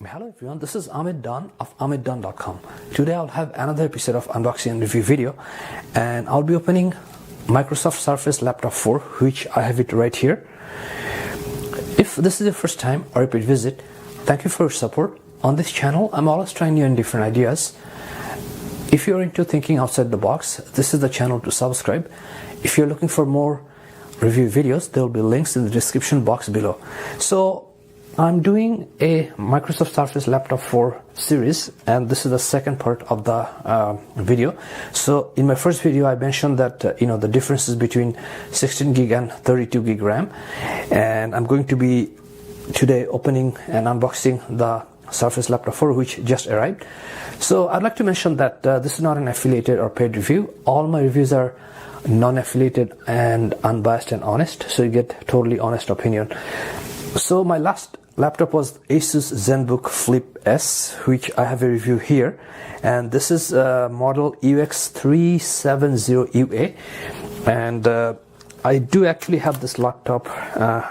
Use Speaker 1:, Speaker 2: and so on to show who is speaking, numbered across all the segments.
Speaker 1: Hello everyone, this is Ahmed Don of AhmedDon.com. Today I'll have another episode of unboxing and review video, and I'll be opening Microsoft Surface Laptop 4, which I have it right here. If this is your first time or repeat visit, thank you for your support. On this channel, I'm always trying new and different ideas. If you're into thinking outside the box, this is the channel to subscribe. If you're looking for more review videos, there will be links in the description box below. So I'm doing a Microsoft Surface Laptop 4 series, and this is the second part of the video. So in my first video I mentioned that the differences between 16 gig and 32 gig RAM, and I'm going to be today opening and unboxing the Surface Laptop 4, which just arrived. So I'd like to mention that this is not an affiliated or paid review. All my reviews are non-affiliated and unbiased and honest, so you get totally honest opinion. So my last laptop was Asus ZenBook Flip S, which I have a review here, and this is model UX370UA, and I do actually have this laptop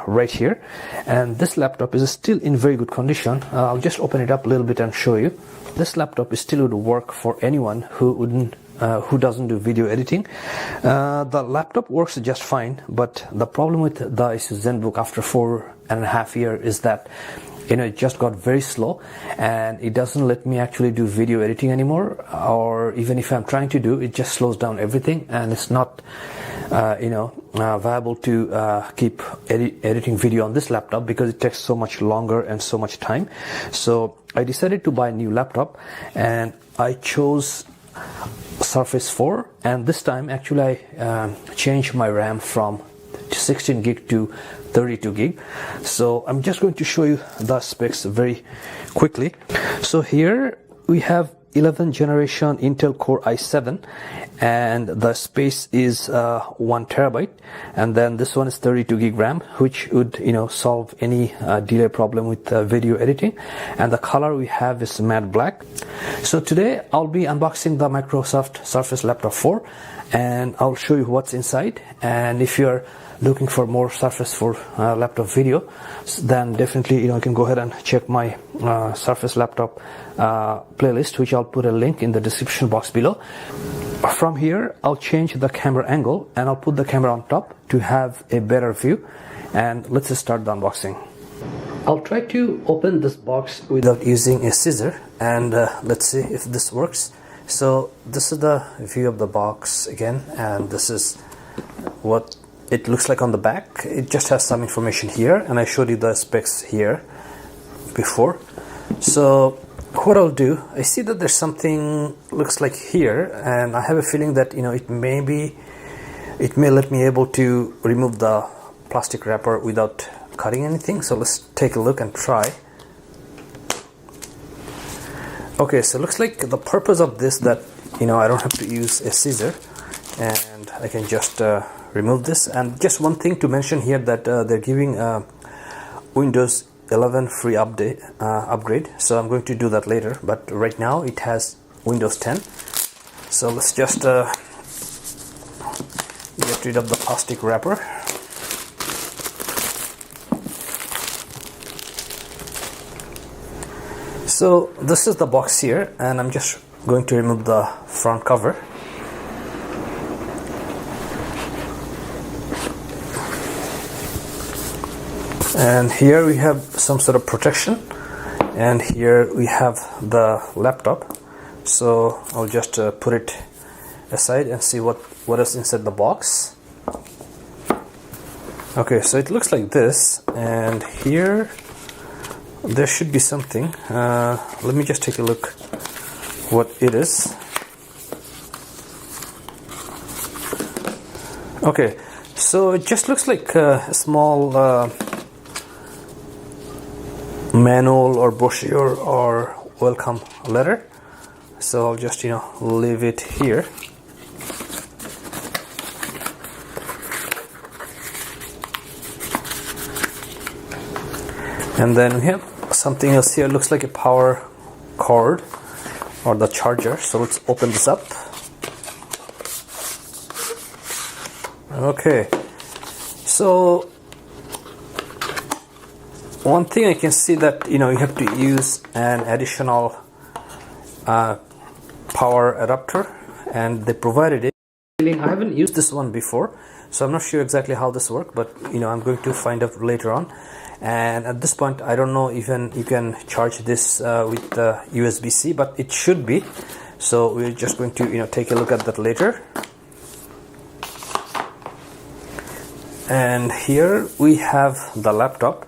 Speaker 1: right here, and this laptop is still in very good condition. I'll just open it up a little bit and show you. This laptop still would work for anyone who doesn't do video editing. The laptop works just fine, but the problem with the Asus ZenBook after 4.5 years is that it just got very slow, and it doesn't let me actually do video editing anymore, or even if I'm trying to do it, just slows down everything, and it's not viable to keep editing video on this laptop because it takes so much longer and so much time. So I decided to buy a new laptop, and I chose Surface 4, and this time actually I changed my RAM from 16 gig to 32 gig. So I'm just going to show you the specs very quickly. So here we have 11th generation Intel Core i7, and the space is 1 terabyte, and then this one is 32 gig RAM, which would solve any delay problem with video editing, and the color we have is matte black. So today I'll be unboxing the Microsoft Surface Laptop 4, and I'll show you what's inside. And if you're looking for more Surface 4 laptop video, then definitely you can go ahead and check my Surface Laptop playlist, which I'll put a link in the description box below. From here I'll change the camera angle, and I'll put the camera on top to have a better view, and let's start the unboxing. I'll try to open this box without using a scissor, and let's see if this works. So this is the view of the box again, and this is what it looks like on the back. It just has some information here, and I showed you the specs here before. So what I'll do, I see that there's something looks like here, and I have a feeling that it may let me able to remove the plastic wrapper without cutting anything. So let's take a look and try. Okay, so it looks like the purpose of this, that I don't have to use a scissor, and I can just remove this. And just one thing to mention here, that they're giving Windows 11 free upgrade, so I'm going to do that later, but right now it has Windows 10. So let's just get rid of the plastic wrapper. So this is the box here, and I'm just going to remove the front cover. And here we have some sort of protection, and here we have the laptop. So I'll just put it aside and see what is inside the box. Okay, so it looks like this, and here there should be something. Let me just take a look what it is. Okay, so it just looks like a small manual or brochure or welcome letter. So I'll just leave it here. And then we have something else here. It looks like a power cord or the charger. So let's open this up. Okay, so one thing I can see that you have to use an additional power adapter, and they provided it. I haven't used this one before, so I'm not sure exactly how this works, but I'm going to find out later on. And at this point I don't know even you can charge this with the USB-C, but it should be. So we're just going to take a look at that later. And here we have the laptop.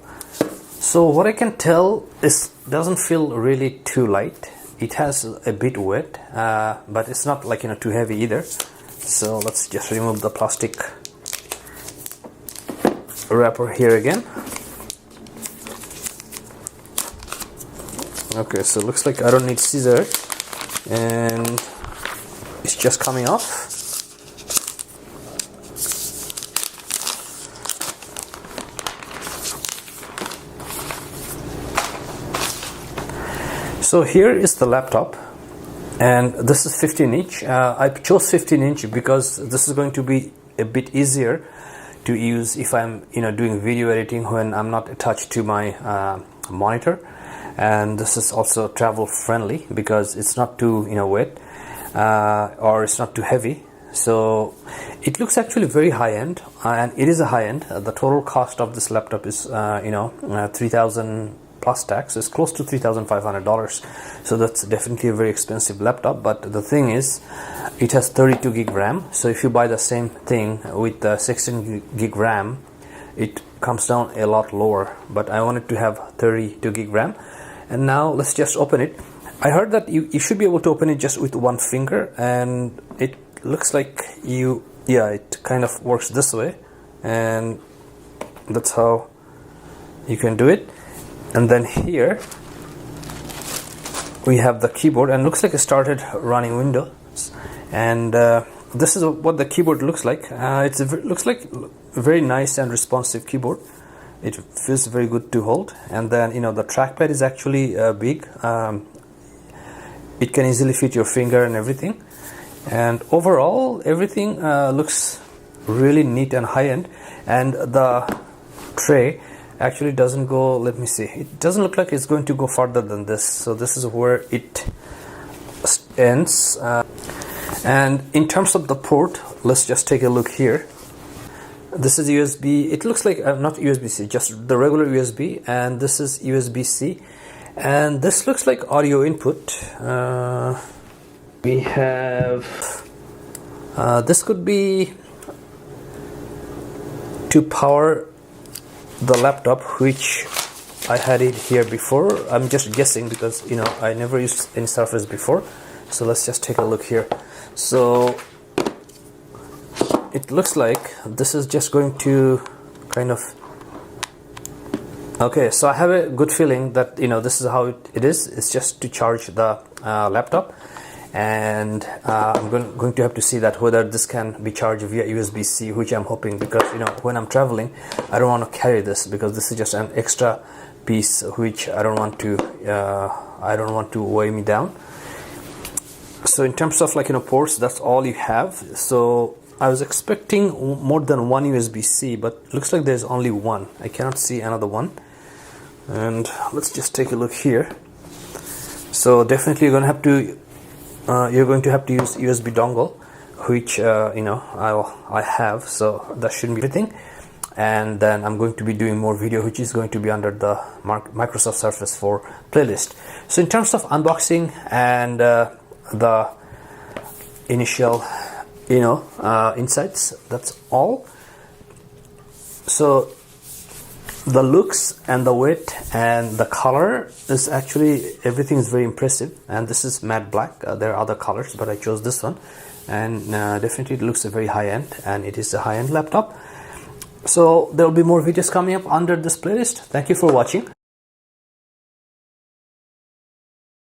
Speaker 1: So what I can tell is doesn't feel really too light. It has a bit wet, but it's not like too heavy either. So let's just remove the plastic wrapper here again. Okay, so it looks like I don't need scissors, and it's just coming off. So here is the laptop, and this is 15-inch. I chose 15-inch because this is going to be a bit easier to use if I'm doing video editing when I'm not attached to my monitor. And this is also travel friendly because it's not too wet or it's not too heavy. So it looks actually very high-end, and it is a high-end. The total cost of this laptop is 3,000 plus tax. It's close to $3,500. So that's definitely a very expensive laptop. But the thing is, it has 32 gig RAM. So if you buy the same thing with the 16 gig RAM, it comes down a lot lower. But I wanted to have 32 gig RAM. And now let's just open it. I heard that you should be able to open it just with one finger, and it looks like it kind of works this way, and that's how you can do it. And then here we have the keyboard, and looks like it started running Windows. And this is what the keyboard looks like. It looks like a very nice and responsive keyboard. It feels very good to hold. And then the trackpad is actually big. It can easily fit your finger and everything. And overall everything looks really neat and high-end. And the tray actually doesn't go, let me see, it doesn't look like it's going to go farther than this. So this is where it ends. And in terms of the port, let's just take a look here. This is USB. It looks like not USB-C, just the regular USB, and this is USB-C, and this looks like audio input. We have this could be to power the laptop, which I had it here before. I'm just guessing because I never used any Surface before. So let's just take a look here. So it looks like this is just going to kind of, okay, so I have a good feeling that this is how it is. It's just to charge the laptop, and I'm going to have to see that whether this can be charged via USB-C, which I'm hoping, because when I'm traveling I don't want to carry this, because this is just an extra piece which I don't want to weigh me down. So in terms of ports, that's all you have. So I was expecting more than one USB-C, but looks like there's only one. I cannot see another one. And let's just take a look here. So definitely you're going to have to use USB dongle, which I have. So that shouldn't be everything. And then I'm going to be doing more video, which is going to be under the Microsoft Surface 4 playlist. So in terms of unboxing and the initial insights, that's all. So the looks and the weight and the color is actually, everything is very impressive. And this is matte black. There are other colors, but I chose this one, and definitely it looks very high-end, and it is a high-end laptop. So there will be more videos coming up under this playlist. Thank you for watching.